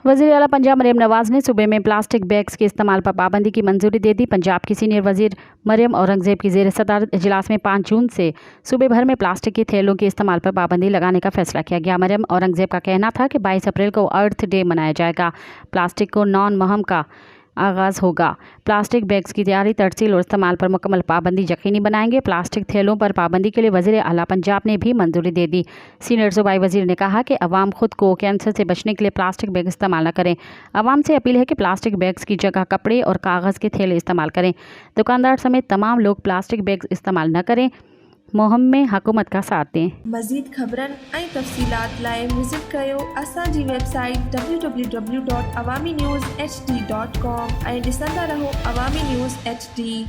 वज़ीर आला पंजाब मरियम नवाज़ ने सूबे में प्लास्टिक बैग्स के इस्तेमाल पर पाबंदी की मंजूरी दे दी। पंजाब की सीनियर वज़ीर मरियम औरंगज़ेब की ज़ेर सदारत इजलास में 5 जून से सूबे भर में प्लास्टिक के थैलों के इस्तेमाल पर पाबंदी लगाने का फैसला किया गया। मरियम औरंगज़ेब का कहना था कि 22 अप्रैल को अर्थ डे मनाया जाएगा। प्लास्टिक को नॉन मुहिम का आगाज़ होगा। प्लास्टिक बैग्स की तैयारी, तरसील और इस्तेमाल पर मुकम्मल पाबंदी यकीनी बनाएंगे। प्लास्टिक थैलों पर पाबंदी के लिए वज़ीर आला पंजाब ने भी मंजूरी दे दी। सीनियर सूबाई वज़ीर ने कहा कि अवाम खुद को कैंसर से बचने के लिए प्लास्टिक बैग इस्तेमाल न करें। अवाम से अपील है कि प्लास्टिक बैग्स की जगह कपड़े और कागज़ के थैले इस्तेमाल करें। दुकानदार समेत तमाम लोग प्लास्टिक बैग्स इस्तेमाल न करें। मुहिम में हुकूमत का साथ दें। मज़ीद ख़बरनि ऐं तफ़सीलात लाइ विज़िट कयो असांजी वेबसाइट www.awamiNewsHD.com ऐं ॾिसंदा रहो अवामी न्यूज़ HD।